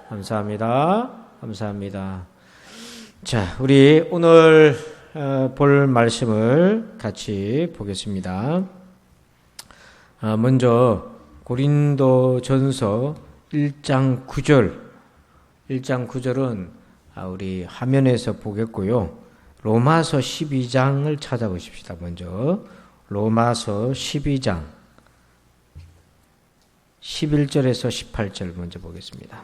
감사합니다. 감사합니다. 자, 우리 오늘 볼 말씀을 같이 보겠습니다. 먼저 고린도전서 1장 9절 1장 9절은 우리 화면에서 보겠고요. 로마서 12장을 찾아보십시다. 먼저 로마서 12장 11절에서 18절 먼저 보겠습니다.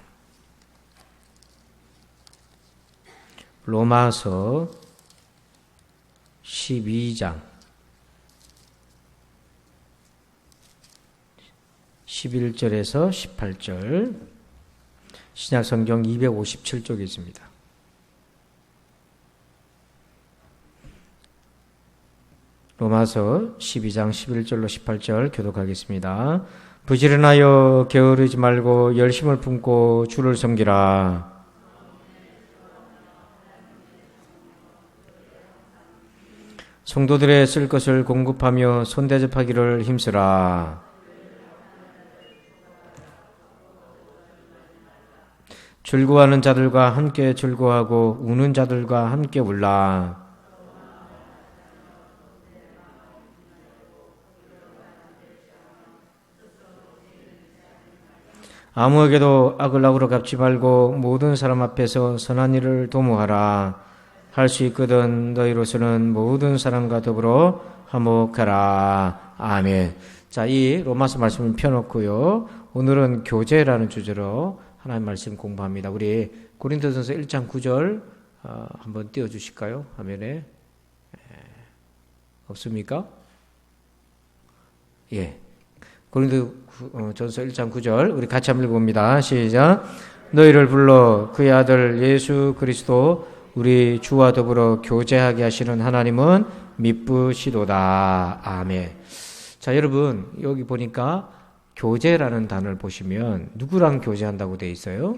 로마서 12장 11절에서 18절 신약성경 257쪽에 있습니다. 로마서 12장 11절로 18절 교독하겠습니다. 부지런하여 게으르지 말고 열심을 품고 주를 섬기라. 성도들의 쓸 것을 공급하며 손대접하기를 힘쓰라. 즐거워하는 자들과 함께 즐거워하고 우는 자들과 함께 울라. 아무에게도 악을 악으로 갚지 말고 모든 사람 앞에서 선한 일을 도모하라. 할 수 있거든 너희로서는 모든 사람과 더불어 화목하라. 아멘. 자, 이 로마서 말씀을 펴놓고요. 오늘은 교제라는 주제로 하나님 말씀 공부합니다. 우리 고린도전서 1장 9절 한번 띄워주실까요? 화면에. 없습니까? 예. 고린도전서 1장 9절 우리 같이 한번 읽어봅니다. 시작. 너희를 불러 그의 아들 예수 그리스도 우리 주와 더불어 교제하게 하시는 하나님은 미쁘시도다. 아멘. 자, 여러분 여기 보니까 교제라는 단어를 보시면 누구랑 교제한다고 되어 있어요?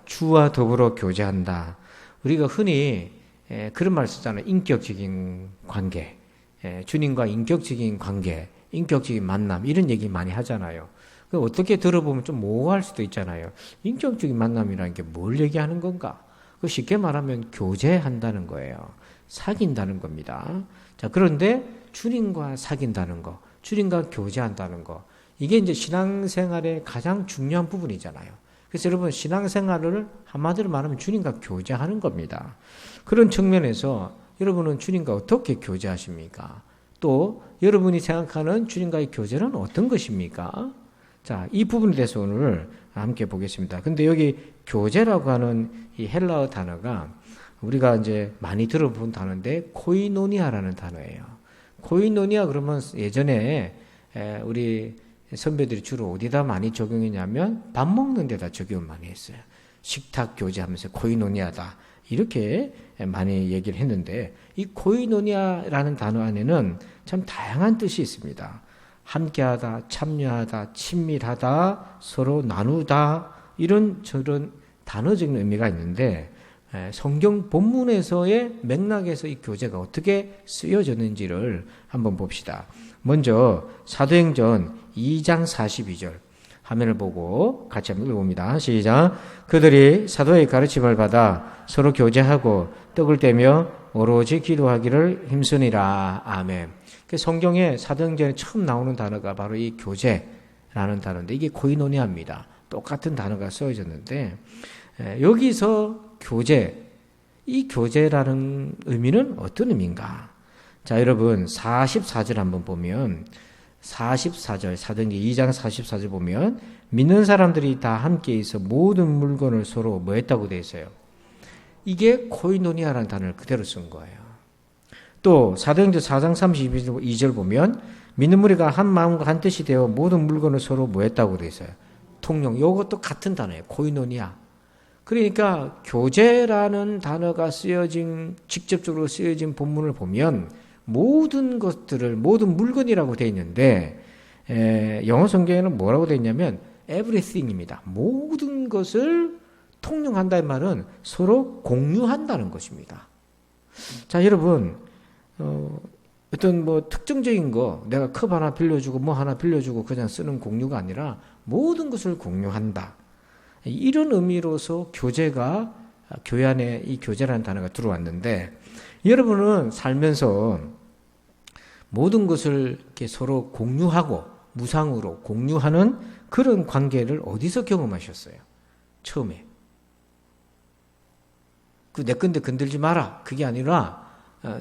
주와 더불어 교제한다. 우리가 흔히 그런 말 쓰잖아요. 인격적인 관계, 주님과 인격적인 관계, 인격적인 만남 이런 얘기 많이 하잖아요. 어떻게 들어보면 좀 모호할 수도 있잖아요. 인격적인 만남이라는 게 뭘 얘기하는 건가? 쉽게 말하면 교제한다는 거예요. 사귄다는 겁니다. 자, 그런데 주님과 사귄다는 거, 주님과 교제한다는 거, 이게 이제 신앙생활의 가장 중요한 부분이잖아요. 그래서 여러분 신앙생활을 한마디로 말하면 주님과 교제하는 겁니다. 그런 측면에서 여러분은 주님과 어떻게 교제하십니까? 또 여러분이 생각하는 주님과의 교제는 어떤 것입니까? 자, 이 부분에 대해서 오늘 함께 보겠습니다. 근데 여기 교제라고 하는 이 헬라어 단어가 우리가 이제 많이 들어본 단어인데 코이노니아라는 단어예요. 코이노니아 그러면 예전에 우리 선배들이 주로 어디다 많이 적용했냐면 밥 먹는 데다 적용을 많이 했어요. 식탁 교제하면서 코이노니아다 이렇게 많이 얘기를 했는데 이 코이노니아라는 단어 안에는 참 다양한 뜻이 있습니다. 함께하다, 참여하다, 친밀하다, 서로 나누다 이런 저런 단어적인 의미가 있는데 성경 본문에서의 맥락에서 이 교제가 어떻게 쓰여졌는지를 한번 봅시다. 먼저 사도행전 2장 42절 화면을 보고 같이 한번 읽어봅니다. 시작. 그들이 사도의 가르침을 받아 서로 교제하고 떡을 떼며 오로지 기도하기를 힘쓰니라. 아멘. 성경에 사도행전에 처음 나오는 단어가 바로 이 교제라는 단어인데 이게 코이노니아입니다. 똑같은 단어가 쓰여졌는데 여기서 교제, 이 교제라는 의미는 어떤 의미인가? 자, 여러분 44절 한번 보면 44절 사도행전 2장 44절 보면 믿는 사람들이 다 함께 있어 모든 물건을 서로 뭐 했다고 되어 있어요. 이게 코이노니아라는 단어를 그대로 쓴 거예요. 또 사도행전 4장 32절 보면 믿는 무리가 한 마음과 한 뜻이 되어 모든 물건을 서로 뭐 했다고 되어 있어요. 통용. 이것도 같은 단어예요. 코이노니아. 그러니까 교제라는 단어가 직접적으로 쓰여진 본문을 보면 모든 것들을 모든 물건이라고 되어 있는데 영어 성경에는 뭐라고 되어 있냐면 everything입니다. 모든 것을 통용한다는 말은 서로 공유한다는 것입니다. 자, 여러분 어떤 특정적인 거 내가 컵 하나 빌려주고 뭐 하나 빌려주고 그냥 쓰는 공유가 아니라 모든 것을 공유한다. 이런 의미로서 교제가 교회 안에 이 교제라는 단어가 들어왔는데 여러분은 살면서 모든 것을 이렇게 서로 공유하고 무상으로 공유하는 그런 관계를 어디서 경험하셨어요? 처음에. 그 내 건데 건들지 마라. 그게 아니라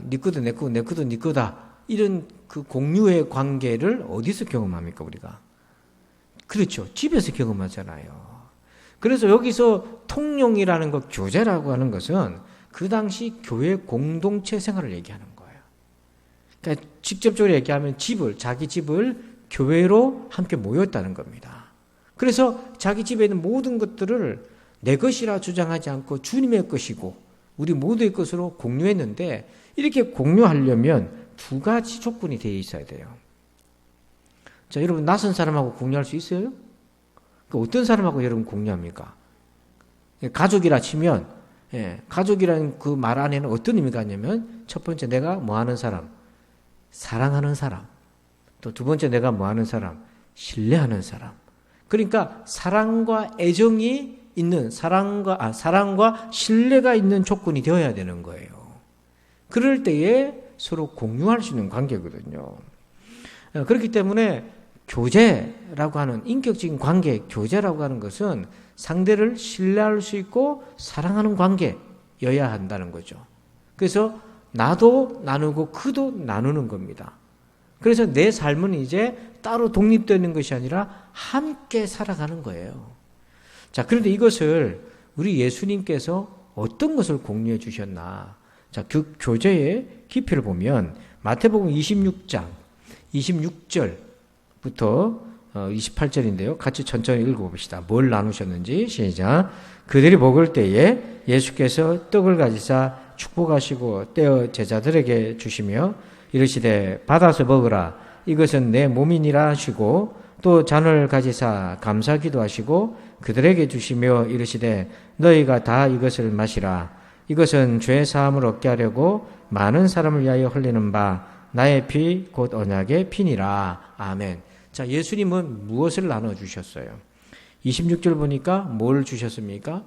네 거도 내 거고 내 거도 네 거다. 이런 그 공유의 관계를 어디서 경험합니까 우리가? 그렇죠. 집에서 경험하잖아요. 그래서 여기서 통용이라는 것, 교제라고 하는 것은 그 당시 교회 공동체 생활을 얘기하는 거예요. 그러니까 직접적으로 얘기하면 자기 집을 교회로 함께 모였다는 겁니다. 그래서 자기 집에 있는 모든 것들을 내 것이라 주장하지 않고 주님의 것이고 우리 모두의 것으로 공유했는데 이렇게 공유하려면 두 가지 조건이 되어 있어야 돼요. 자, 여러분 낯선 사람하고 공유할 수 있어요? 어떤 사람하고 여러분 공유합니까? 가족이라 치면 가족이라는 그 말 안에는 어떤 의미가 있냐면 첫 번째 내가 뭐하는 사람, 사랑하는 사람. 또 두 번째 내가 뭐하는 사람, 신뢰하는 사람. 그러니까 사랑과 애정이 있는 사랑과 신뢰가 있는 조건이 되어야 되는 거예요. 그럴 때에 서로 공유할 수 있는 관계거든요. 그렇기 때문에 교제라고 하는 인격적인 관계, 교제라고 하는 것은 상대를 신뢰할 수 있고 사랑하는 관계여야 한다는 거죠. 그래서 나도 나누고 그도 나누는 겁니다. 그래서 내 삶은 이제 따로 독립되는 것이 아니라 함께 살아가는 거예요. 자, 그런데 이것을 우리 예수님께서 어떤 것을 공유해 주셨나? 자, 그 교제의 깊이를 보면 마태복음 26장 26절부터 28절인데요. 같이 천천히 읽어봅시다. 뭘 나누셨는지 시작. 그들이 먹을 때에 예수께서 떡을 가지사 축복하시고 떼어 제자들에게 주시며 이르시되 받아서 먹으라. 이것은 내 몸이니라 하시고 또 잔을 가지사 감사 기도하시고 그들에게 주시며 이르시되 너희가 다 이것을 마시라. 이것은 죄 사함을 얻게 하려고 많은 사람을 위하여 흘리는 바 나의 피 곧 언약의 피니라. 아멘. 자, 예수님은 무엇을 나눠주셨어요? 26절 보니까 뭘 주셨습니까?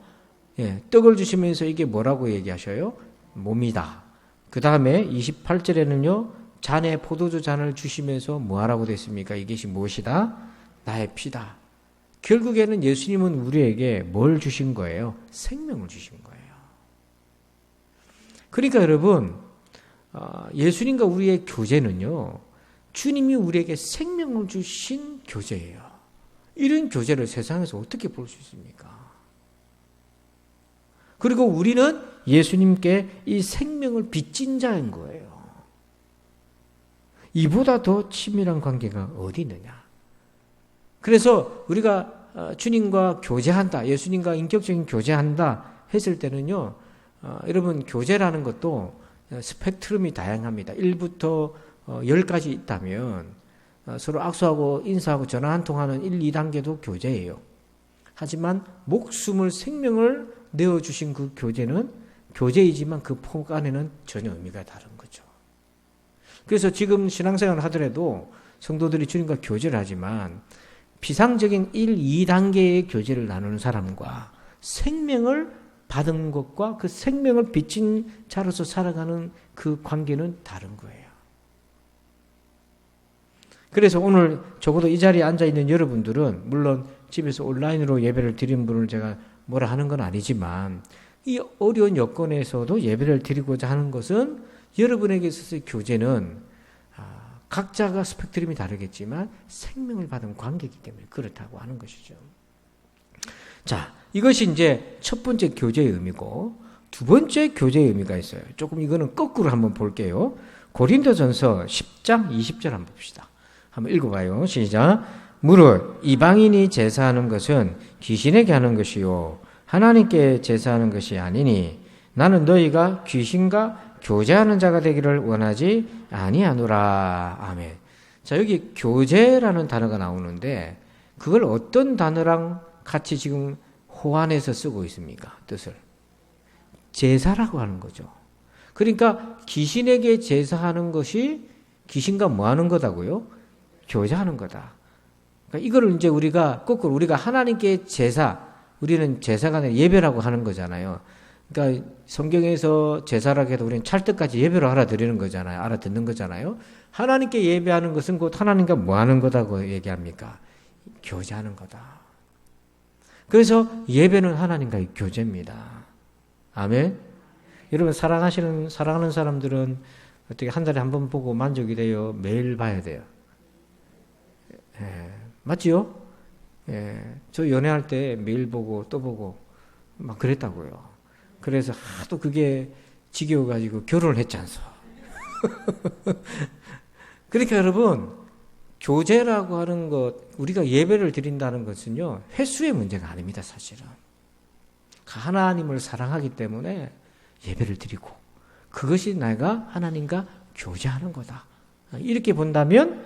떡을 주시면서 이게 뭐라고 얘기하셔요? 몸이다. 그 다음에 28절에는요, 잔에 포도주 잔을 주시면서 뭐하라고 됐습니까? 이것이 무엇이다? 나의 피다. 결국에는 예수님은 우리에게 뭘 주신 거예요? 생명을 주신 거예요. 그러니까 여러분, 예수님과 우리의 교제는요, 주님이 우리에게 생명을 주신 교제예요. 이런 교제를 세상에서 어떻게 볼 수 있습니까? 그리고 우리는 예수님께 이 생명을 빚진 자인 거예요. 이보다 더 친밀한 관계가 어디 있느냐? 그래서 우리가 주님과 교제한다, 예수님과 인격적인 교제한다 했을 때는요, 여러분 교제라는 것도 스펙트럼이 다양합니다. 1부터 10까지 있다면 서로 악수하고 인사하고 전화 한 통하는 1, 2단계도 교제예요. 하지만 목숨을 생명을 내어주신 그 교제는 교제이지만 그 폭 안에는 전혀 의미가 다른 거죠. 그래서 지금 신앙생활을 하더라도 성도들이 주님과 교제를 하지만 비상적인 1, 2단계의 교제를 나누는 사람과 생명을 받은 것과 그 생명을 빚진 자로서 살아가는 그 관계는 다른 거예요. 그래서 오늘 적어도 이 자리에 앉아있는 여러분들은 물론 집에서 온라인으로 예배를 드리는 분을 제가 뭐라 하는 건 아니지만 이 어려운 여건에서도 예배를 드리고자 하는 것은 여러분에게 있어서의 교제는 각자가 스펙트럼이 다르겠지만 생명을 받은 관계이기 때문에 그렇다고 하는 것이죠. 자, 이것이 이제 첫 번째 교제의 의미고 두 번째 교제의 의미가 있어요. 조금 이거는 거꾸로 한번 볼게요. 고린도전서 10장 20절 한번 봅시다. 한번 읽어봐요. 시작. 무릇 이방인이 제사하는 것은 귀신에게 하는 것이요 하나님께 제사하는 것이 아니니 나는 너희가 귀신과 교제하는 자가 되기를 원하지 아니하노라. 아멘. 자, 여기 교제라는 단어가 나오는데 그걸 어떤 단어랑 같이 지금 호환해서 쓰고 있습니까? 뜻을. 제사라고 하는 거죠. 그러니까 귀신에게 제사하는 것이 귀신과 뭐 하는 거다고요? 교제하는 거다. 그러니까 이거를 이제 우리가 거꾸로 우리가 하나님께 제사, 우리는 제사가 아니라 예배라고 하는 거잖아요. 그러니까 성경에서 제사라고 해도 우리는 찰떡까지 예배로 알아들이는 거잖아요. 알아듣는 거잖아요. 하나님께 예배하는 것은 곧 하나님과 뭐 하는 거다고 얘기합니까? 교제하는 거다. 그래서 예배는 하나님과의 교제입니다. 아멘. 여러분 사랑하는 사람들은 어떻게 한 달에 한 번 보고 만족이 돼요? 매일 봐야 돼요. 맞지요? 저 연애할 때 매일 보고 또 보고 막 그랬다고요. 그래서 하도 그게 지겨워가지고 결혼을 했지 않소. 그러니까 여러분, 교제라고 하는 것, 우리가 예배를 드린다는 것은요, 횟수의 문제가 아닙니다, 사실은. 하나님을 사랑하기 때문에 예배를 드리고, 그것이 내가 하나님과 교제하는 거다. 이렇게 본다면,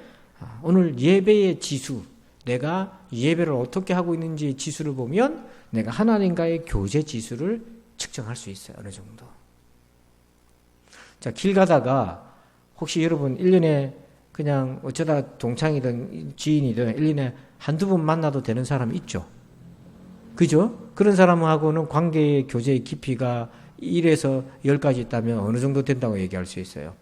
오늘 예배의 지수, 내가 예배를 어떻게 하고 있는지 지수를 보면, 내가 하나님과의 교제 지수를 측정할 수 있어요, 어느 정도. 자, 길 가다가, 혹시 여러분 1년에 그냥 어쩌다 동창이든 지인이든 1년에 한두 번 만나도 되는 사람 있죠? 그죠? 그런 사람하고는 관계의 교제의 깊이가 1에서 10까지 있다면 어느 정도 된다고 얘기할 수 있어요?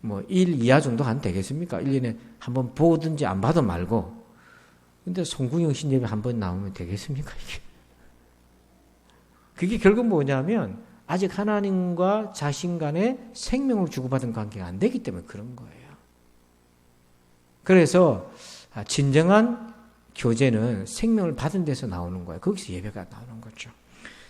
뭐 1 이하 정도 안 되겠습니까? 1년에 한번 보든지 안 봐도 말고. 근데 송구영 신예배 한번 나오면 되겠습니까? 이게? 그게 결국 뭐냐면 아직 하나님과 자신 간의 생명을 주고받은 관계가 안 되기 때문에 그런 거예요. 그래서 진정한 교제는 생명을 받은 데서 나오는 거예요. 거기서 예배가 나오는 거죠.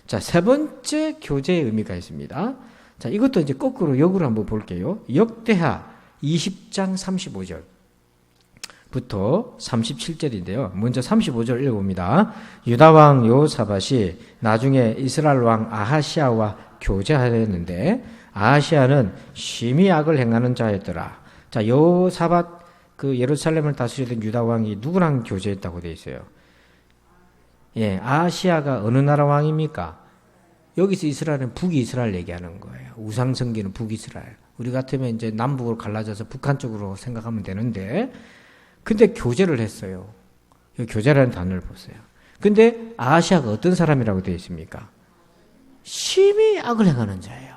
자, 세 번째 교제의 의미가 있습니다. 자, 이것도 이제 거꾸로 역으로 한번 볼게요. 역대하 20장 35절부터 37절인데요. 먼저 35절 읽어봅니다. 유다왕 여호사밧이 나중에 이스라엘 왕 아하시아와 교제하였는데 아하시아는 심히 악을 행하는 자였더라. 자, 여호사밧 그 예루살렘을 다스리던 유다 왕이 누구랑 교제했다고 되어 있어요? 아하시아가 어느 나라 왕입니까? 여기서 이스라엘은 북이스라엘 얘기하는 거예요. 우상성기는 북이스라엘. 우리 같으면 이제 남북으로 갈라져서 북한 쪽으로 생각하면 되는데, 근데 교제를 했어요. 교제라는 단어를 보세요. 근데 아하시아가 어떤 사람이라고 되어 있습니까? 심히 악을 행하는 자예요.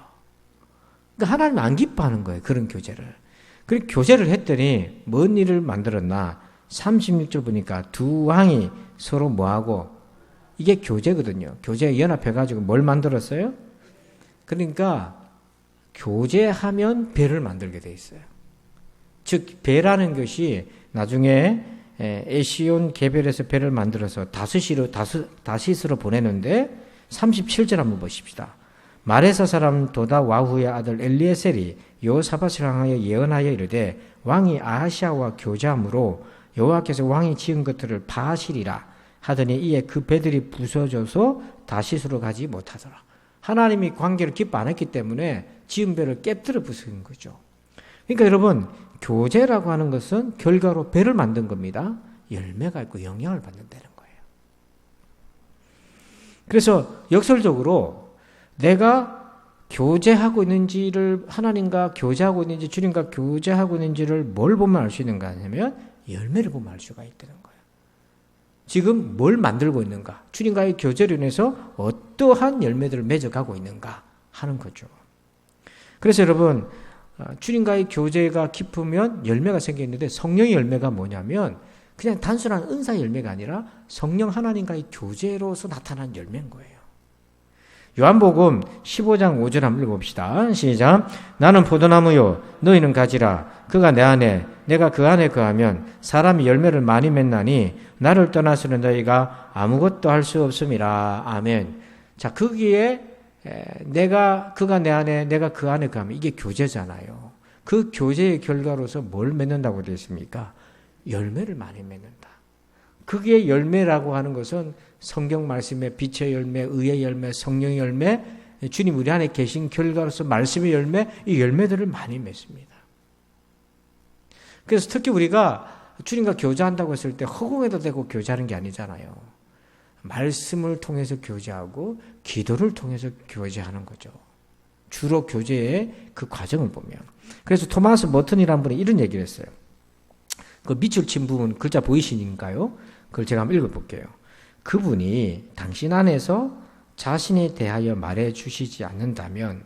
그러니까 하나님 안 기뻐하는 거예요. 그런 교제를. 그리고 교제를 했더니 뭔 일을 만들었나? 36절 보니까 두 왕이 서로 뭐하고, 이게 교제거든요. 교제 연합해가지고 뭘 만들었어요? 그러니까 교제하면 배를 만들게 돼 있어요. 즉 배라는 것이 나중에 에시온 게벨에서 배를 만들어서 다시스로 보내는데 37절 한번 보십시다. 마레사 사람 도다 와후의 아들 엘리에셀이 여호사밧을 향하여 예언하여 이르되 왕이 아하시아와 교제함으로 여호와께서 왕이 지은 것들을 파하시리라 하더니 이에 그 배들이 부서져서 다시스로 가지 못하더라. 하나님이 관계를 기뻐 안 했기 때문에 지은 배를 깨뜨려 부수는 거죠. 그러니까 여러분, 교제라고 하는 것은 결과로 배를 만든 겁니다. 열매가 있고 영향을 받는다는 거예요. 그래서 역설적으로 내가 교제하고 있는지를, 하나님과 교제하고 있는지 주님과 교제하고 있는지를 뭘 보면 알 수 있는가 하면 열매를 보면 알 수가 있다는 거예요. 지금 뭘 만들고 있는가, 주님과의 교제로 인해서 어떠한 열매들을 맺어가고 있는가 하는 거죠. 그래서 여러분, 주님과의 교제가 깊으면 열매가 생기는데, 성령의 열매가 뭐냐면 그냥 단순한 은사 열매가 아니라 성령 하나님과의 교제로서 나타난 열매인 거예요. 요한복음 15장 5절 한번 읽어봅시다. 시작. 나는 포도나무요 너희는 가지라. 그가 내 안에 내가 그 안에 거하면 사람이 열매를 많이 맺나니 나를 떠나서는 너희가 아무것도 할 수 없음이라. 아멘. 자, 거기에 그가 내 안에 내가 그 안에 거하면 이게 교제잖아요. 그 교제의 결과로서 뭘 맺는다고 되어 있습니까? 열매를 많이 맺는다. 그게 열매라고 하는 것은 성경 말씀의 빛의 열매, 의의 열매, 성령의 열매, 주님 우리 안에 계신 결과로서 말씀의 열매, 이 열매들을 많이 맺습니다. 그래서 특히 우리가 주님과 교제한다고 했을 때 허공에도 대고 교제하는 게 아니잖아요. 말씀을 통해서 교제하고 기도를 통해서 교제하는 거죠. 주로 교제의 그 과정을 보면. 그래서 토마스 머튼이라는 분이 이런 얘기를 했어요. 그 밑줄 친 부분 글자 보이시니까요. 그걸 제가 한번 읽어볼게요. 그분이 당신 안에서 자신에 대하여 말해 주시지 않는다면,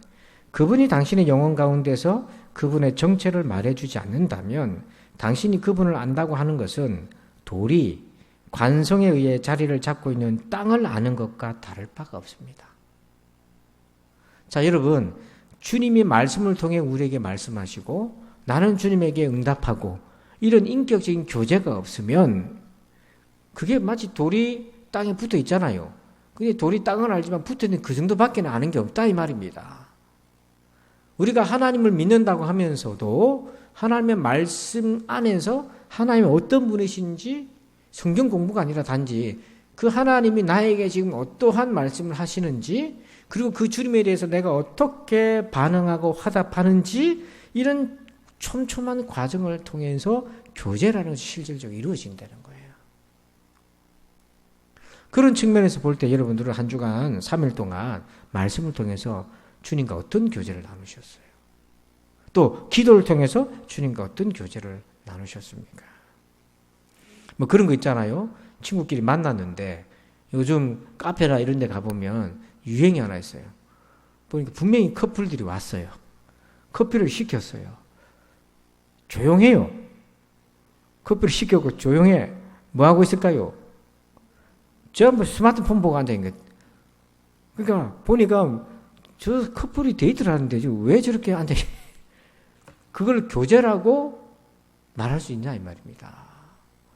그분이 당신의 영혼 가운데서 그분의 정체를 말해 주지 않는다면, 당신이 그분을 안다고 하는 것은 돌이 관성에 의해 자리를 잡고 있는 땅을 아는 것과 다를 바가 없습니다. 자, 여러분, 주님이 말씀을 통해 우리에게 말씀하시고 나는 주님에게 응답하고 이런 인격적인 교제가 없으면 그게 마치 돌이 땅에 붙어 있잖아요. 근데 돌이 땅을 알지만 붙어 있는 그 정도밖에 아는 게 없다 이 말입니다. 우리가 하나님을 믿는다고 하면서도 하나님의 말씀 안에서 하나님이 어떤 분이신지 성경 공부가 아니라 단지 그 하나님이 나에게 지금 어떠한 말씀을 하시는지, 그리고 그 주님에 대해서 내가 어떻게 반응하고 화답하는지, 이런 촘촘한 과정을 통해서 교제라는 것이 실질적으로 이루어진다는 거예요. 그런 측면에서 볼 때 여러분들은 한 주간 3일 동안 말씀을 통해서 주님과 어떤 교제를 나누셨어요? 또 기도를 통해서 주님과 어떤 교제를 나누셨습니까? 뭐 그런 거 있잖아요. 친구끼리 만났는데 요즘 카페나 이런 데 가보면 유행이 하나 있어요. 보니까 분명히 커플들이 왔어요. 커피를 시켰어요. 조용해요. 커피를 시켰고 조용해. 뭐 하고 있을까요? 전부 스마트폰 보고 앉아있는 거예요. 그러니까 보니까 저 커플이 데이트를 하는데 왜 저렇게 앉아있 그걸 교제라고 말할 수 있냐 이 말입니다.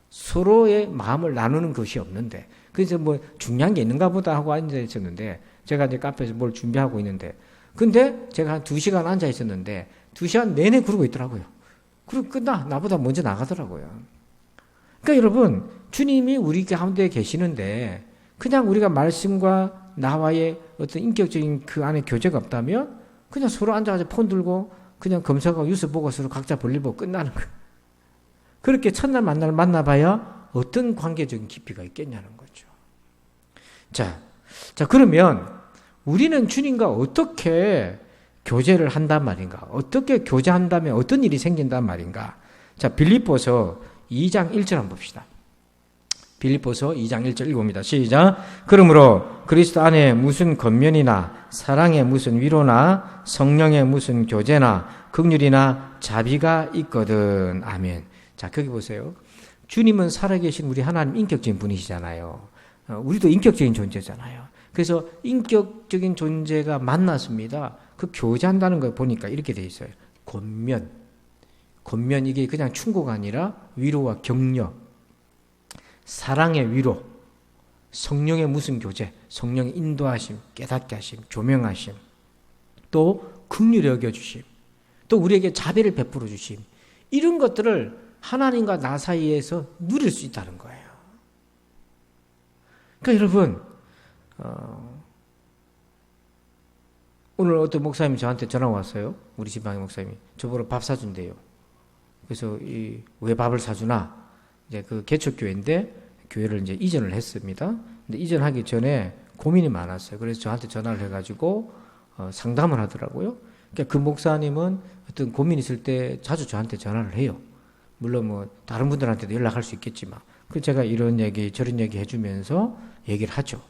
서로의 마음을 나누는 것이 없는데, 그래서 뭐 중요한 게 있는가 보다 하고 앉아 있었는데, 제가 이제 카페에서 뭘 준비하고 있는데, 근데 제가 한 2시간 앉아 있었는데 2시간 내내 그러고 있더라고요. 그리고 끝나 나보다 먼저 나가더라고요. 그러니까 여러분, 주님이 우리 가운데 계시는데 그냥 우리가 말씀과 나와의 어떤 인격적인 그 안에 교제가 없다면 그냥 서로 앉아가지고 폰 들고 그냥 검색하고 뉴스 보고 서로 각자 볼일 보고 끝나는 거예요. 그렇게 첫날 만나봐야 어떤 관계적인 깊이가 있겠냐는 거죠. 자, 그러면 우리는 주님과 어떻게 교제를 한단 말인가? 어떻게 교제한다면 어떤 일이 생긴단 말인가? 자, 빌립보서 2장 1절 한번 봅시다. 빌립보서 2장 1절 읽어봅니다. 시작. 그러므로 그리스도 안에 무슨 권면이나 사랑의 무슨 위로나 성령의 무슨 교제나 긍휼이나 자비가 있거든. 아멘. 자, 거기 보세요. 주님은 살아계신 우리 하나님 인격적인 분이시잖아요. 우리도 인격적인 존재잖아요. 그래서 인격적인 존재가 만났습니다. 그 교제한다는 걸 보니까 이렇게 돼 있어요. 권면 이게 그냥 충고가 아니라 위로와 격려, 사랑의 위로, 성령의 무슨 교제, 성령의 인도하심, 깨닫게 하심, 조명하심, 또 긍휼히 여겨주심, 또 우리에게 자비를 베풀어 주심, 이런 것들을 하나님과 나 사이에서 누릴 수 있다는 거예요. 그러니까 여러분, 오늘 어떤 목사님이 저한테 전화 왔어요. 우리 지방의 목사님이 저보러 밥 사준대요. 그래서 왜 밥을 사주나? 이제 그 개척교회인데 교회를 이제 이전을 했습니다. 근데 이전하기 전에 고민이 많았어요. 그래서 저한테 전화를 해가지고 상담을 하더라고요. 그러니까 그 목사님은 어떤 고민 있을 때 자주 저한테 전화를 해요. 물론 뭐 다른 분들한테도 연락할 수 있겠지만, 그 제가 이런 얘기 저런 얘기 해주면서 얘기를 하죠.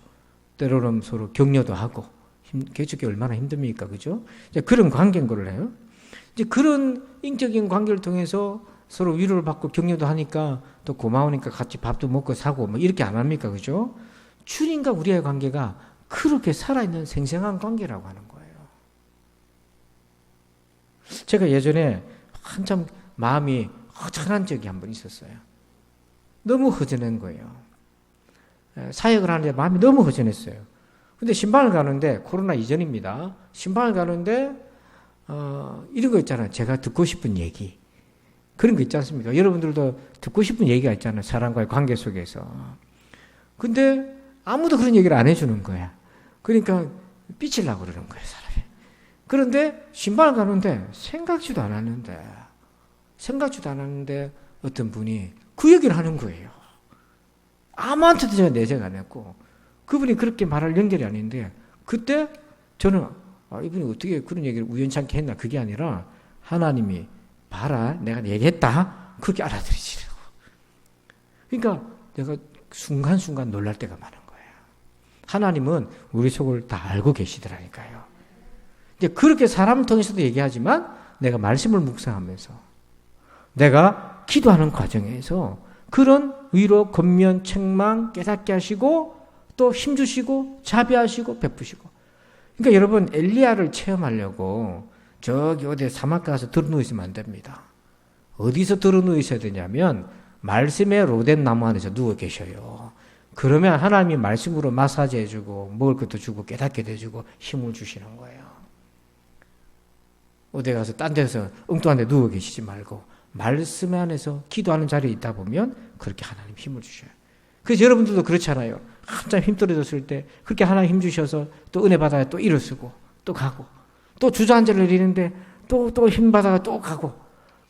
때로는 서로 격려도 하고, 개척이 얼마나 힘듭니까, 그죠? 이제 그런 관계인 걸 해요. 이제 그런 인격적인 관계를 통해서 서로 위로를 받고 격려도 하니까 또 고마우니까 같이 밥도 먹고 사고 뭐 이렇게 안 합니까, 그죠? 주님과 우리의 관계가 그렇게 살아있는 생생한 관계라고 하는 거예요. 제가 예전에 한참 마음이 허전한 적이 한 번 있었어요. 너무 허전한 거예요. 사역을 하는데 마음이 너무 허전했어요. 근데 신방을 가는데, 코로나 이전입니다. 신방을 가는데 이런 거 있잖아요. 제가 듣고 싶은 얘기. 그런 거 있지 않습니까? 여러분들도 듣고 싶은 얘기가 있잖아요. 사람과의 관계 속에서. 근데 아무도 그런 얘기를 안 해주는 거야. 그러니까 삐치려고 그러는 거예요, 사람이. 그런데 신방을 가는데 생각지도 않았는데 어떤 분이 그 얘기를 하는 거예요. 아무한테도 제가 내색 안 했고, 그분이 그렇게 말할 연결이 아닌데, 그때 저는 이분이 어떻게 그런 얘기를 우연찮게 했나, 그게 아니라 하나님이 봐라, 내가 얘기했다, 그렇게 알아들이시라고. 그러니까 내가 순간순간 놀랄 때가 많은 거예요. 하나님은 우리 속을 다 알고 계시더라니까요. 이제 그렇게 사람을 통해서도 얘기하지만 내가 말씀을 묵상하면서 내가 기도하는 과정에서 그런 위로, 권면, 책망 깨닫게 하시고 또 힘주시고 자비하시고 베푸시고. 그러니까 여러분 엘리야를 체험하려고 저기 어디 사막가 가서 들어누워 있으면 안 됩니다. 어디서 들어누워 있어야 되냐면 말씀의 로뎀 나무 안에서 누워 계셔요. 그러면 하나님이 말씀으로 마사지 해주고 먹을 것도 주고 깨닫게 해주고 힘을 주시는 거예요. 어디 가서 딴 데서 엉뚱한 데 누워 계시지 말고 말씀 안에서 기도하는 자리에 있다 보면 그렇게 하나님 힘을 주셔요. 그래서 여러분들도 그렇잖아요. 한참 힘 떨어졌을 때 그렇게 하나님 힘 주셔서 또 은혜 받아야 또 일어서고 또 가고 또 주저앉아를 내리는데 또 힘 받아가 또 가고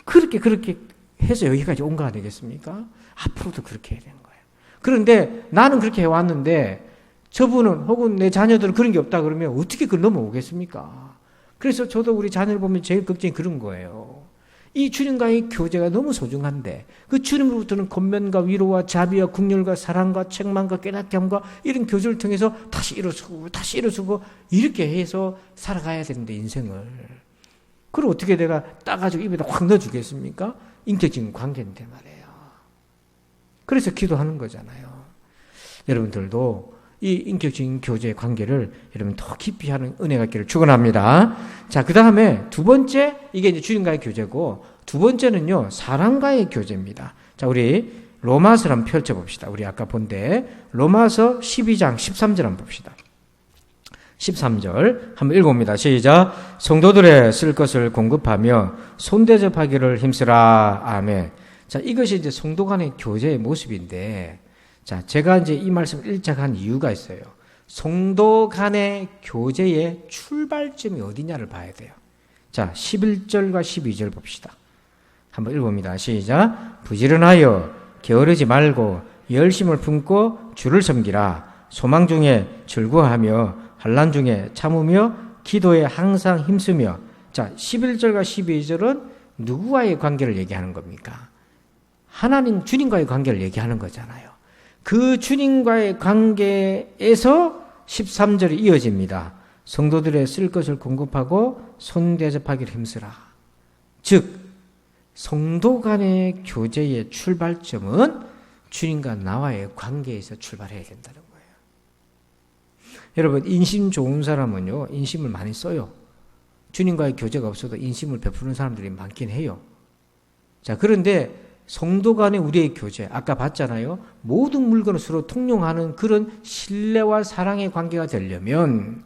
그렇게 해서 여기까지 온 거 아니겠습니까? 앞으로도 그렇게 해야 되는 거예요. 그런데 나는 그렇게 해왔는데 저분은 혹은 내 자녀들은 그런 게 없다 그러면 어떻게 그걸 넘어오겠습니까? 그래서 저도 우리 자녀를 보면 제일 걱정이 그런 거예요. 이 주님과의 교제가 너무 소중한데 그 주님으로부터는 권면과 위로와 자비와 긍휼과 사랑과 책망과 깨닫게함과 이런 교제를 통해서 다시 일어서고 이렇게 해서 살아가야 되는데 인생을 그걸 어떻게 내가 따가지고 입에다 확 넣어주겠습니까? 인격적인 관계인데 말이에요. 그래서 기도하는 거잖아요. 여러분들도 이 인격적인 교제의 관계를 여러분 더 깊이 하는 은혜가 있기를 축원합니다. 자, 그 다음에 두 번째 이게 이제 주님과의 교제고 두 번째는요 사람과의 교제입니다. 자, 우리 로마서를 한번 펼쳐봅시다. 우리 아까 본데 로마서 12장 13절 한번 봅시다. 13절 한번 읽어봅니다. 시작. 성도들의 쓸 것을 공급하며 손대접하기를 힘쓰라. 아멘. 자, 이것이 이제 성도 간의 교제의 모습인데 자, 제가 이제 이 말씀을 일작한 이유가 있어요. 성도 간의 교제의 출발점이 어디냐를 봐야 돼요. 자, 11절과 12절 봅시다. 한번 읽어봅니다. 시작. 부지런하여 게으르지 말고 열심을 품고 주를 섬기라. 소망 중에 즐거워하며 환난 중에 참으며 기도에 항상 힘쓰며. 자, 11절과 12절은 누구와의 관계를 얘기하는 겁니까? 하나님 주님과의 관계를 얘기하는 거잖아요. 그 주님과의 관계에서 13절이 이어집니다. 성도들의 쓸 것을 공급하고 손대접하기를 힘쓰라. 즉 성도 간의 교제의 출발점은 주님과 나와의 관계에서 출발해야 된다는 거예요. 여러분 인심 좋은 사람은요 인심을 많이 써요. 주님과의 교제가 없어도 인심을 베푸는 사람들이 많긴 해요. 자, 그런데 성도 간의 우리의 교제, 아까 봤잖아요. 모든 물건을 서로 통용하는 그런 신뢰와 사랑의 관계가 되려면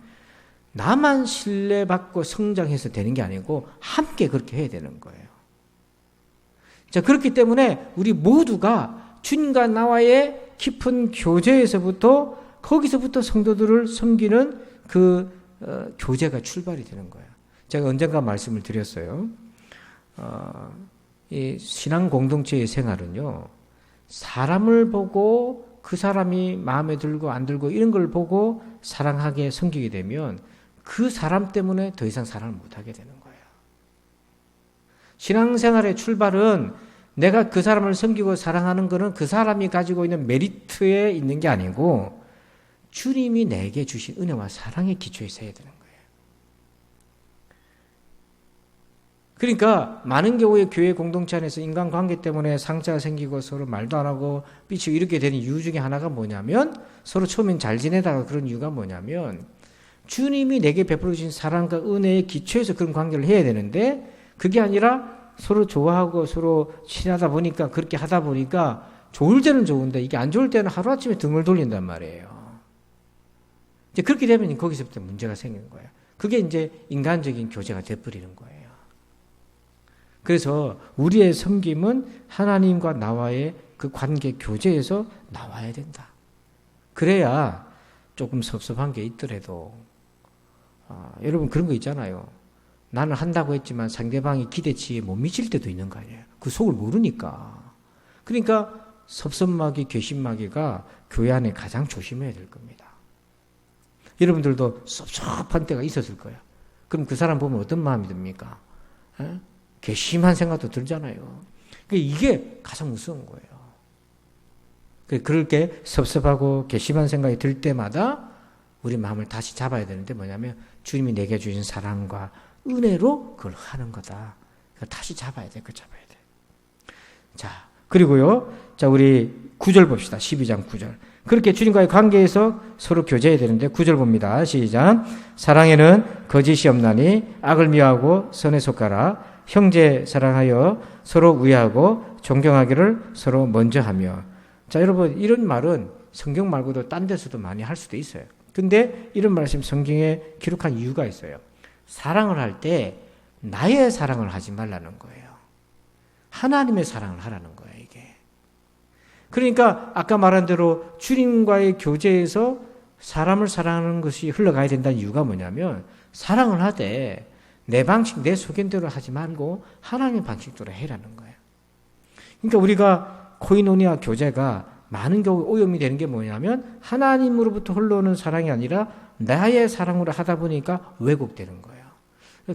나만 신뢰받고 성장해서 되는 게 아니고 함께 그렇게 해야 되는 거예요. 자, 그렇기 때문에 우리 모두가 주님과 나와의 깊은 교제에서부터 거기서부터 성도들을 섬기는 그 교제가 출발이 되는 거예요. 제가 언젠가 말씀을 드렸어요. 이 신앙 공동체의 생활은요, 사람을 보고 그 사람이 마음에 들고 안 들고 이런 걸 보고 사랑하게 섬기게 되면 그 사람 때문에 더 이상 사랑을 못하게 되는 거예요. 신앙생활의 출발은 내가 그 사람을 섬기고 사랑하는 것은 그 사람이 가지고 있는 메리트에 있는 게 아니고 주님이 내게 주신 은혜와 사랑의 기초에서 해야 되는 거예요. 그러니까 많은 경우에 교회 공동체 안에서 인간관계 때문에 상처가 생기고 서로 말도 안 하고 삐치고 이렇게 되는 이유 중에 하나가 뭐냐면 서로 처음엔 잘 지내다가 그런 이유가 뭐냐면 주님이 내게 베풀어 주신 사랑과 은혜의 기초에서 그런 관계를 해야 되는데 그게 아니라 서로 좋아하고 서로 친하다 보니까 그렇게 하다 보니까 좋을 때는 좋은데 이게 안 좋을 때는 하루아침에 등을 돌린단 말이에요. 이제 그렇게 되면 거기서부터 문제가 생기는 거예요. 그게 이제 인간적인 교제가 돼버리는 거예요. 그래서 우리의 섬김은 하나님과 나와의 그 관계 교제에서 나와야 된다. 그래야 조금 섭섭한 게 있더라도 여러분 그런 거 있잖아요. 나는 한다고 했지만 상대방이 기대치에 못 미칠 때도 있는 거 아니에요. 그 속을 모르니까. 그러니까 섭섭마귀, 괘씸마귀가 교회 안에 가장 조심해야 될 겁니다. 여러분들도 섭섭한 때가 있었을 거예요. 그럼 그 사람 보면 어떤 마음이 듭니까? 괘씸한 생각도 들잖아요. 이게 가장 무서운 거예요. 그렇게 섭섭하고 괘씸한 생각이 들 때마다 우리 마음을 다시 잡아야 되는데 뭐냐면 주님이 내게 주신 사랑과 은혜로 그걸 하는 거다. 그걸 다시 잡아야 돼. 그걸 잡아야 돼. 자, 그리고요. 자, 우리 9절 봅시다. 12장 9절. 그렇게 주님과의 관계에서 서로 교제해야 되는데 9절 봅니다. 시작. 사랑에는 거짓이 없나니 악을 미워하고 선에 속하라. 형제 사랑하여 서로 우애하고 존경하기를 서로 먼저 하며. 자, 여러분 이런 말은 성경 말고도 딴 데서도 많이 할 수도 있어요. 근데 이런 말씀 성경에 기록한 이유가 있어요. 사랑을 할 때 나의 사랑을 하지 말라는 거예요. 하나님의 사랑을 하라는 거예요, 이게. 그러니까 아까 말한 대로 주님과의 교제에서 사람을 사랑하는 것이 흘러가야 된다는 이유가 뭐냐면 사랑을 하되 내 방식, 내 소견대로 하지 말고 하나님의 방식대로 해라는 거예요. 그러니까 우리가 코이노니아 교제가 많은 경우 오염이 되는 게 뭐냐면 하나님으로부터 흘러오는 사랑이 아니라 나의 사랑으로 하다 보니까 왜곡되는 거예요.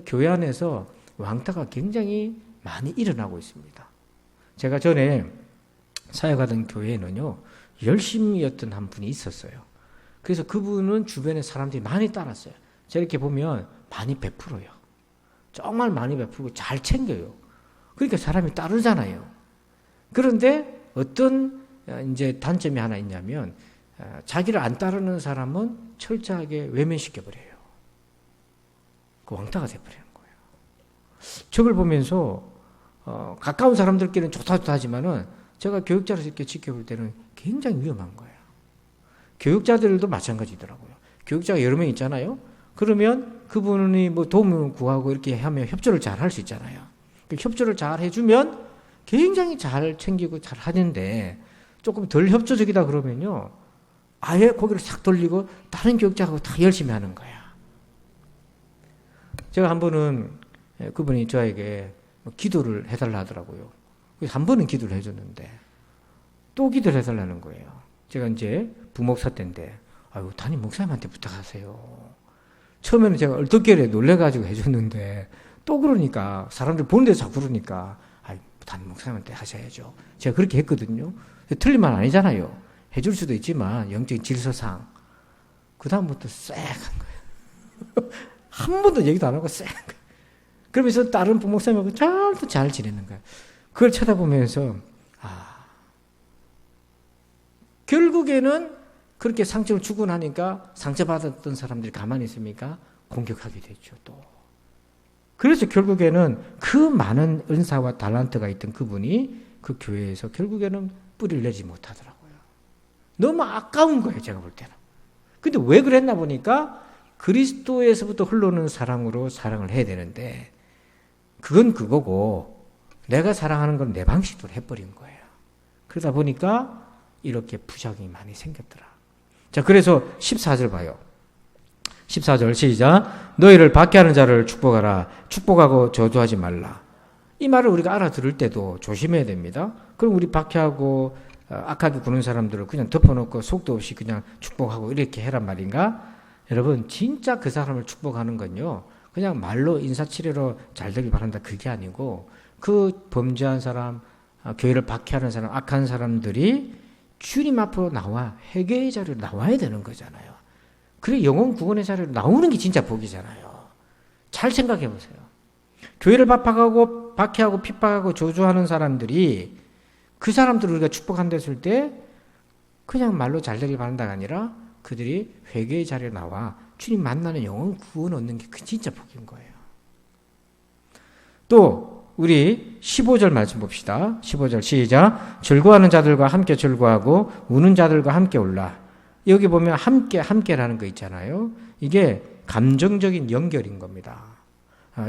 교회 안에서 왕따가 굉장히 많이 일어나고 있습니다. 제가 전에 사역하던 교회에는요, 열심히였던 한 분이 있었어요. 그래서 그분은 주변에 사람들이 많이 따랐어요. 제가 이렇게 보면 많이 베풀어요. 정말 많이 베풀고 잘 챙겨요. 그러니까 사람이 따르잖아요. 그런데 어떤 이제 단점이 하나 있냐면 자기를 안 따르는 사람은 철저하게 외면시켜버려요. 그 왕따가 돼버리는 거예요. 저걸 보면서 가까운 사람들끼리는 좋다 하지만은 제가 교육자로서 이렇게 지켜볼 때는 굉장히 위험한 거예요. 교육자들도 마찬가지더라고요. 교육자가 여러 명 있잖아요. 그러면 그분이 뭐 도움을 구하고 이렇게 하면 협조를 잘 할 수 있잖아요. 협조를 잘 해주면 굉장히 잘 챙기고 잘 하는데 조금 덜 협조적이다 그러면요, 아예 고개를 싹 돌리고 다른 교육자하고 다 열심히 하는 거야. 제가 한 번은 그분이 저에게 기도를 해달라 하더라고요. 한 번은 기도를 해줬는데 또 기도를 해달라는 거예요. 제가 이제 부목사 때인데, 아유, 담임 목사님한테 부탁하세요. 처음에는 제가 얼떨결에 놀래가지고 해줬는데 또 그러니까 사람들 보는 데서 자꾸 그러니까, 아유, 담임 목사님한테 하셔야죠. 제가 그렇게 했거든요. 틀린 말 아니잖아요. 해줄 수도 있지만 영적인 질서상. 그 다음부터 쎄한 거예요. 한 번도 얘기도 안 하고 쎄한 거예요. 그러면서 다른 부목사님하고 잘 지내는 거예요. 그걸 쳐다보면서 결국에는 그렇게 상처를 주고 나니까 상처받았던 사람들이 가만히 있습니까? 공격하게 되죠, 또. 그래서 결국에는 그 많은 은사와 달란트가 있던 그분이 그 교회에서 결국에는 뿌리를 내지 못하더라고요. 너무 아까운 거예요, 제가 볼 때는. 근데 왜 그랬나 보니까 그리스도에서부터 흘러오는 사랑으로 사랑을 해야 되는데 그건 그거고 내가 사랑하는 건 내 방식대로 해버린 거예요. 그러다 보니까 이렇게 부작용이 많이 생겼더라. 자, 그래서 14절 봐요. 14절 시작. 너희를 박해하는 자를 축복하라. 축복하고 저주하지 말라. 이 말을 우리가 알아들을 때도 조심해야 됩니다. 그럼 우리 박해하고 악하게 구는 사람들을 그냥 덮어놓고 속도 없이 그냥 축복하고 이렇게 해란 말인가? 여러분, 진짜 그 사람을 축복하는 건요, 그냥 말로 인사치레로 잘 되길 바란다, 그게 아니고 그 범죄한 사람, 교회를 박해하는 사람, 악한 사람들이 주님 앞으로 나와 회개의 자리로 나와야 되는 거잖아요. 그래 영혼 구원의 자리로 나오는 게 진짜 복이잖아요. 잘 생각해 보세요. 교회를 박해하고 핍박하고 저주하는 사람들이, 그 사람들을 우리가 축복한다 했을 때 그냥 말로 잘 되길 바란다가 아니라 그들이 회개의 자리에 나와 주님 만나는 영혼 구원 얻는 게 진짜 복인 거예요. 또 우리 15절 말씀 봅시다. 15절 시작. 즐거워하는 자들과 함께 즐거워하고 우는 자들과 함께 울라. 여기 보면 함께라는 거 있잖아요. 이게 감정적인 연결인 겁니다.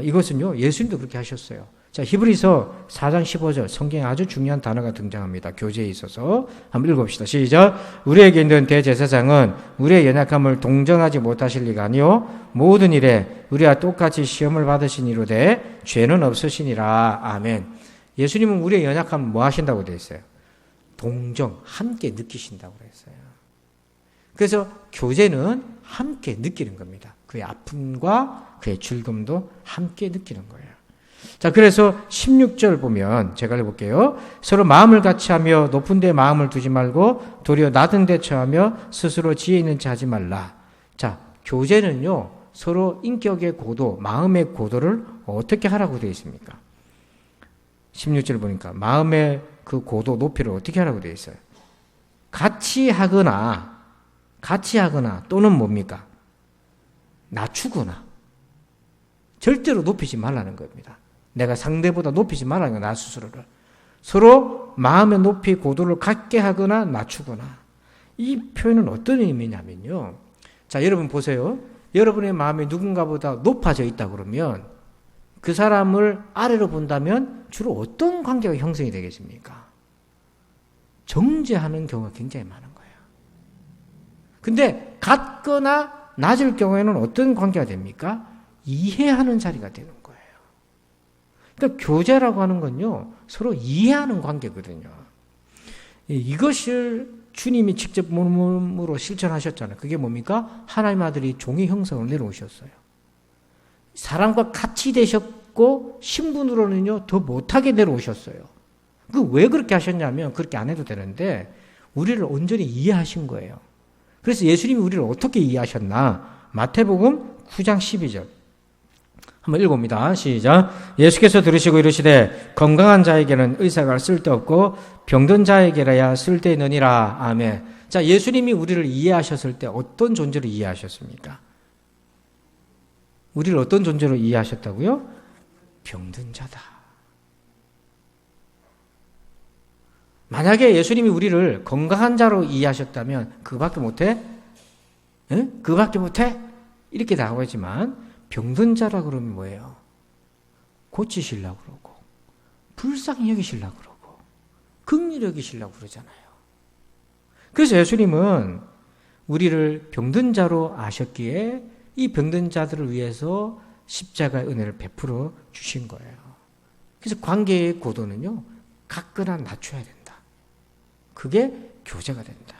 이것은요, 예수님도 그렇게 하셨어요. 자, 히브리서 4장 15절 성경에 아주 중요한 단어가 등장합니다. 교제에 있어서 한번 읽어봅시다. 시작. 우리에게 있는 대제사장은 우리의 연약함을 동정하지 못하실 리가 아니요 모든 일에 우리와 똑같이 시험을 받으시니로되 죄는 없으시니라. 아멘. 예수님은 우리의 연약함을 뭐 하신다고 되어 있어요? 동정, 함께 느끼신다고 그랬어요. 그래서 교제는 함께 느끼는 겁니다. 그의 아픔과 그의 즐거움도 함께 느끼는 거예요. 자, 그래서 16절 보면 제가 해볼게요. 서로 마음을 같이 하며 높은 데 마음을 두지 말고 도리어 낮은 데 처하며 스스로 지혜 있는 체 하지 말라. 자, 교제는요, 서로 인격의 고도, 마음의 고도를 어떻게 하라고 되어 있습니까? 16절 보니까 마음의 그 고도, 높이를 어떻게 하라고 되어 있어요? 같이 하거나 또는 뭡니까? 낮추거나. 절대로 높이지 말라는 겁니다. 내가 상대보다 높이지 말라는 거야, 나 스스로를. 서로 마음의 높이, 고도를 갖게 하거나 낮추거나. 이 표현은 어떤 의미냐면요. 자, 여러분 보세요. 여러분의 마음이 누군가보다 높아져 있다 그러면 그 사람을 아래로 본다면 주로 어떤 관계가 형성이 되겠습니까? 정죄하는 경우가 굉장히 많은 거예요. 근데 같거나 낮을 경우에는 어떤 관계가 됩니까? 이해하는 자리가 되는 거예요. 그러니까 교제라고 하는 건요, 서로 이해하는 관계거든요. 이것을 주님이 직접 몸으로 실천하셨잖아요. 그게 뭡니까? 하나님 아들이 종의 형성을 내려오셨어요. 사람과 같이 되셨고 신분으로는요 더 못하게 내려오셨어요. 그 왜 그렇게 하셨냐면 그렇게 안 해도 되는데 우리를 온전히 이해하신 거예요. 그래서 예수님이 우리를 어떻게 이해하셨나? 마태복음 9장 12절 한번 읽어봅니다. 시작. 예수께서 들으시고 이르시되 건강한 자에게는 의사가 쓸데없고 병든 자에게라야 쓸데있느니라. 아멘. 자, 예수님이 우리를 이해하셨을 때 어떤 존재로 이해하셨습니까? 우리를 어떤 존재로 이해하셨다고요? 병든 자다. 만약에 예수님이 우리를 건강한 자로 이해하셨다면 그거밖에 못해? 응? 그거밖에 못해? 이렇게 나오지만 병든 자라 그러면 뭐예요? 고치시려고 그러고 불쌍히 여기시려고 그러고 긍휼히 여기시려고 그러잖아요. 그래서 예수님은 우리를 병든 자로 아셨기에 이 병든 자들을 위해서 십자가의 은혜를 베풀어 주신 거예요. 그래서 관계의 고도는요, 갖거나 낮춰야 된다. 그게 교제가 된다.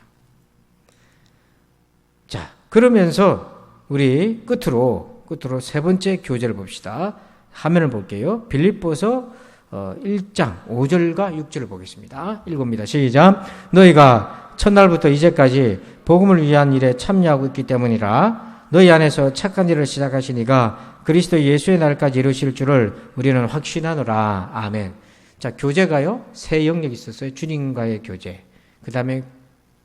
자, 그러면서 우리 끝으로 세 번째 교제를 봅시다. 화면을 볼게요. 빌립보서 1장 5절과 6절을 보겠습니다. 읽습니다. 시작. 너희가 첫날부터 이제까지 복음을 위한 일에 참여하고 있기 때문이라. 너희 안에서 착한 일을 시작하신 이가 그리스도 예수의 날까지 이루실 줄을 우리는 확신하노라. 아멘. 자, 교제가요, 세 영역이 있었어요. 주님과의 교제, 그 다음에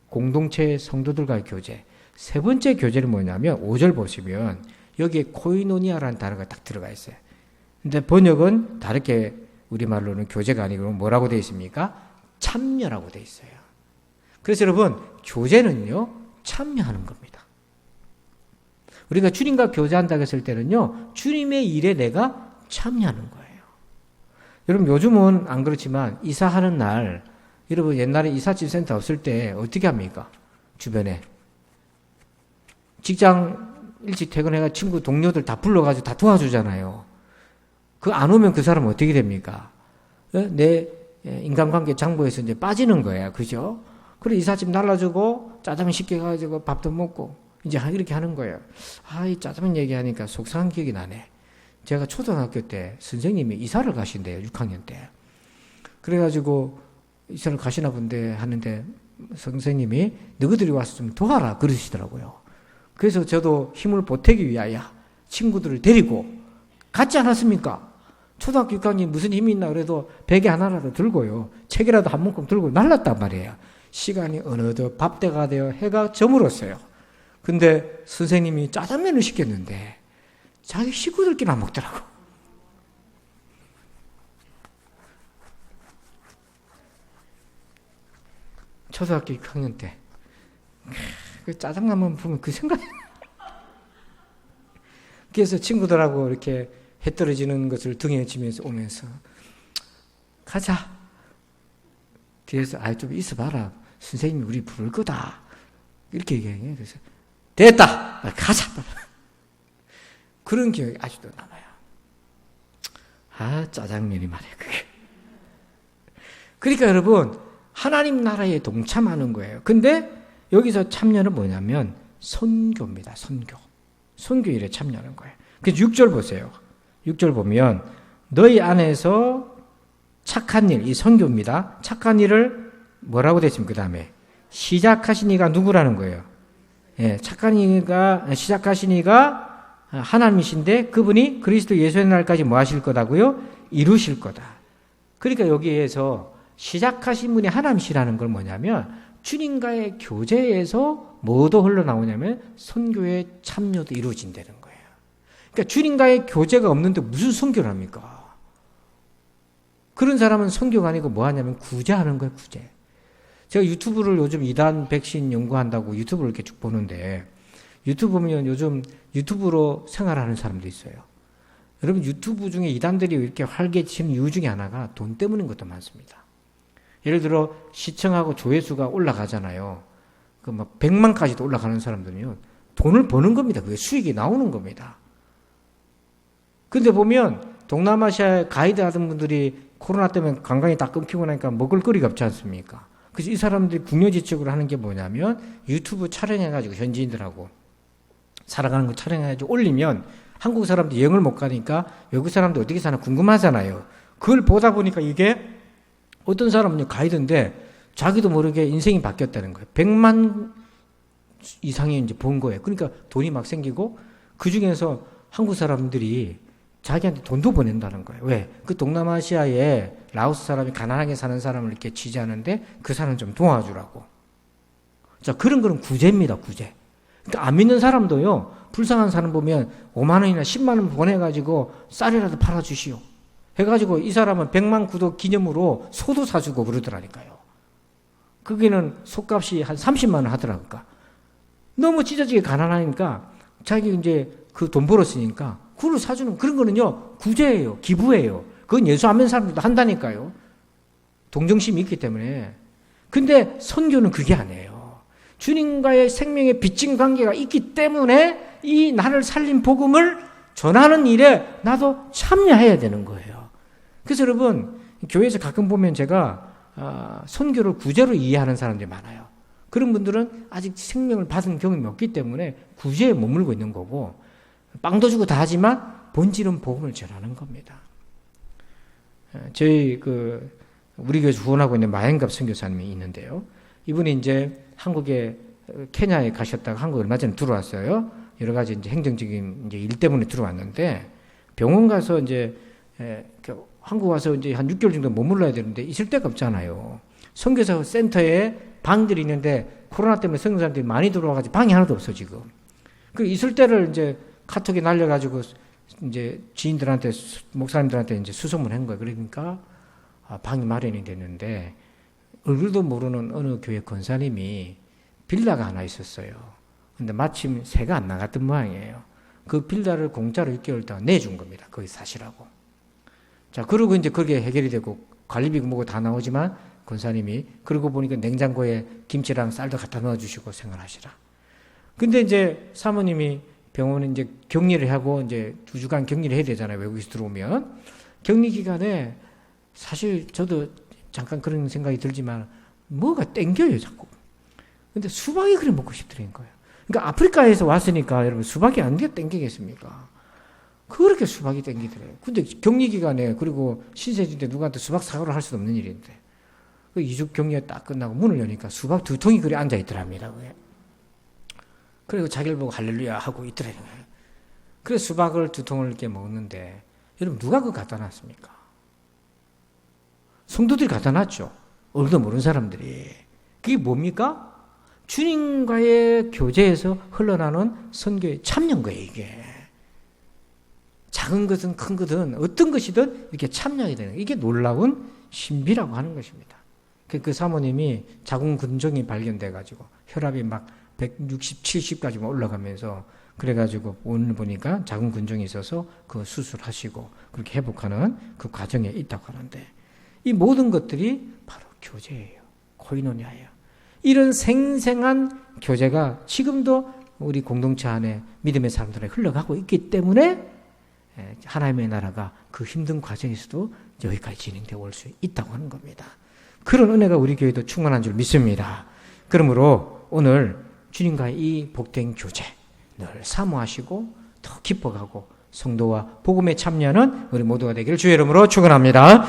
공동체 성도들과의 교제. 세 번째 교제는 뭐냐면 5절 보시면 여기에 코이노니아라는 단어가 딱 들어가 있어요. 근데 번역은 다르게 우리말로는 교제가 아니고 뭐라고 되어 있습니까? 참여라고 되어 있어요. 그래서 여러분, 교제는요, 참여하는 겁니다. 우리가 주님과 교제한다고 했을 때는요, 주님의 일에 내가 참여하는 거예요. 여러분, 요즘은 안 그렇지만 이사하는 날, 여러분 옛날에 이삿짐 센터 없을 때 어떻게 합니까? 주변에 직장 일찍 퇴근해가 친구 동료들 다 불러가지고 다 도와주잖아요. 그 안 오면 그 사람은 어떻게 됩니까? 내 인간관계 장부에서 이제 빠지는 거예요. 그죠? 그래 이삿짐 날라주고 짜장면 시켜가지고 밥도 먹고 이제 이렇게 하는 거예요. 아, 이 짜장면 얘기하니까 속상한 기억이 나네. 제가 초등학교 때 선생님이 이사를 가신대요. 6학년 때. 그래가지고 이사를 가시나 본데 하는데 선생님이 너희들이 와서 좀 도와라 그러시더라고요. 그래서 저도 힘을 보태기 위하여 친구들을 데리고 갔지 않았습니까? 초등학교 6학년이 무슨 힘이 있나 그래도 베개 하나라도 들고요. 책이라도 한 묶음 들고 날랐단 말이에요. 시간이 어느덧 밥때가 되어 해가 저물었어요. 근데 선생님이 짜장면을 시켰는데 자기 식구들끼리만 먹더라고. 초등학교 6학년 때. 그 짜장라면 보면 그 생각이. 그래서 친구들하고 이렇게 해 떨어지는 것을 등에 지면서 오면서 가자. 뒤에서 좀 있어봐라. 선생님이 우리 부를 거다. 이렇게 얘기해요. 그래서 됐다. 가자. 그런 기억이 아직도 남아요. 아, 짜장면이 말이에요, 그게. 그러니까 여러분, 하나님 나라에 동참하는 거예요. 근데 여기서 참여는 뭐냐면 선교입니다. 선교 일에 참여하는 거예요. 그래서 6절 보세요. 6절 보면 너희 안에서 착한 일, 이 선교입니다. 착한 일을 뭐라고 됐습니까? 그 다음에 시작하신 이가 누구라는 거예요? 착한 이가 시작하신 이가 하나님이신데 그분이 그리스도 예수의 날까지 뭐 하실 거다고요? 이루실 거다. 그러니까 여기에서 시작하신 분이 하나님이시라는 걸 뭐냐면 주님과의 교제에서 뭐도 흘러나오냐면 선교의 참여도 이루어진다는 거예요. 그러니까 주님과의 교제가 없는데 무슨 선교를 합니까? 그런 사람은 선교가 아니고 뭐 하냐면 구제하는 거예요, 구제. 제가 유튜브를 요즘 이단 백신 연구한다고 유튜브를 이렇게 쭉 보는데 유튜브 보면 요즘 유튜브로 생활하는 사람도 있어요. 여러분 유튜브 중에 이단들이 이렇게 활개치는 이유 중에 하나가 돈 때문인 것도 많습니다. 예를 들어 시청하고 조회수가 올라가잖아요. 그 막 100만까지도 올라가는 사람들은요. 돈을 버는 겁니다. 그게 수익이 나오는 겁니다. 근데 보면 동남아시아에 가이드 하던 분들이 코로나 때문에 관광이 다 끊기고 나니까 먹을 거리가 없지 않습니까? 그래서 이 사람들이 국려지책으로 하는 게 뭐냐면 유튜브 촬영해가지고 현지인들하고 살아가는 거 촬영해가지고 올리면 한국 사람들이 여행을 못 가니까 외국 사람들 어떻게 사나 궁금하잖아요. 그걸 보다 보니까 이게 어떤 사람은 가이드인데 자기도 모르게 인생이 바뀌었다는 거예요. 100만 이상이 이제 본 거예요. 그러니까 돈이 막 생기고 그 중에서 한국 사람들이 자기한테 돈도 보낸다는 거예요. 왜? 그 동남아시아에 라오스 사람이 가난하게 사는 사람을 이렇게 지지하는데 그 사람 좀 도와주라고. 자, 그런 거는 구제입니다, 구제. 그러니까 안 믿는 사람도요, 불쌍한 사람 보면 5만 원이나 10만 원 보내가지고 쌀이라도 팔아주시오. 해가지고 이 사람은 100만 구독 기념으로 소도 사주고 그러더라니까요. 거기는 소값이 한 30만 원 하더라니까. 너무 찢어지게 가난하니까 자기 이제 그 돈 벌었으니까 그걸 사주는 그런 거는요, 구제예요. 기부예요. 그건 예수 안 믿는 사람들도 한다니까요. 동정심이 있기 때문에. 근데 선교는 그게 아니에요. 주님과의 생명의 빚진 관계가 있기 때문에 이 나를 살린 복음을 전하는 일에 나도 참여해야 되는 거예요. 그래서 여러분, 교회에서 가끔 보면 제가 선교를 구제로 이해하는 사람들이 많아요. 그런 분들은 아직 생명을 받은 경험이 없기 때문에 구제에 머물고 있는 거고, 빵도 주고 다 하지만 본질은 복음을 전하는 겁니다. 저희 우리 교회에서 후원하고 있는 마행갑 선교사님이 있는데요. 이분이 이제 한국에 케냐에 가셨다가 한국 얼마 전에 들어왔어요. 여러 가지 이제 행정적인 이제 일 때문에 들어왔는데 병원 가서 이제 한국 와서 이제 한 6개월 정도 머물러야 되는데 있을 데가 없잖아요. 선교사 센터에 방들이 있는데 코로나 때문에 선교사님들이 많이 들어와가지고 방이 하나도 없어 지금. 그 있을 때를 이제 카톡에 날려가지고 이제 지인들한테 목사님들한테 이제 수소문한 거예요. 그러니까 방이 마련이 됐는데 얼굴도 모르는 어느 교회 권사님이 빌라가 하나 있었어요. 근데 마침 새가 안 나갔던 모양이에요. 그 빌라를 공짜로 6개월 동안 내준 겁니다. 거기 사시라고. 자, 그러고 이제 그게 해결이 되고 관리비고 뭐고 다 나오지만 권사님이 그러고 보니까 냉장고에 김치랑 쌀도 갖다 넣어주시고 생활하시라. 근데 이제 사모님이 병원에 이제 격리를 하고 이제 2주간 격리를 해야 되잖아요. 외국에서 들어오면. 격리 기간에 사실 저도 잠깐 그런 생각이 들지만 뭐가 땡겨요, 자꾸. 근데 수박이 그래 먹고 싶더라는 거예요. 그러니까 아프리카에서 왔으니까 여러분 수박이 안 땡기겠습니까? 그렇게 수박이 땡기더래요. 근데 격리 기간에 그리고 신세진데 누구한테 수박 사과를 할 수도 없는 일인데 그 2주 격리가 딱 끝나고 문을 여니까 수박 2통이 그래 앉아 있더랍니다. 그리고 자기를 보고 할렐루야 하고 있더래요. 그래서 수박을 2통을 이렇게 먹는데 여러분 누가 그거 갖다 놨습니까? 성도들이 갖다 놨죠. 얼도 모르는 사람들이. 그게 뭡니까? 주님과의 교제에서 흘러나는 선교의 참여인 거예요, 이게. 작은 것은 큰 것은 어떤 것이든 이렇게 참여하게 되는 거예요. 이게 놀라운 신비라고 하는 것입니다. 그 사모님이 자궁근종이 발견돼가지고 혈압이 막 160, 70까지 올라가면서 그래가지고 오늘 보니까 자궁근종이 있어서 그 수술하시고 그렇게 회복하는 그 과정에 있다고 하는데 이 모든 것들이 바로 교제예요. 코이노니아예요. 이런 생생한 교제가 지금도 우리 공동체 안에 믿음의 사람들에 흘러가고 있기 때문에 하나님의 나라가 그 힘든 과정에서도 여기까지 진행되어 올 수 있다고 하는 겁니다. 그런 은혜가 우리 교회도 충만한 줄 믿습니다. 그러므로 오늘 주님과의 이 복된 교제 늘 사모하시고 더 기뻐가고 성도와 복음에 참여하는 우리 모두가 되기를 주의 이름으로 축원합니다.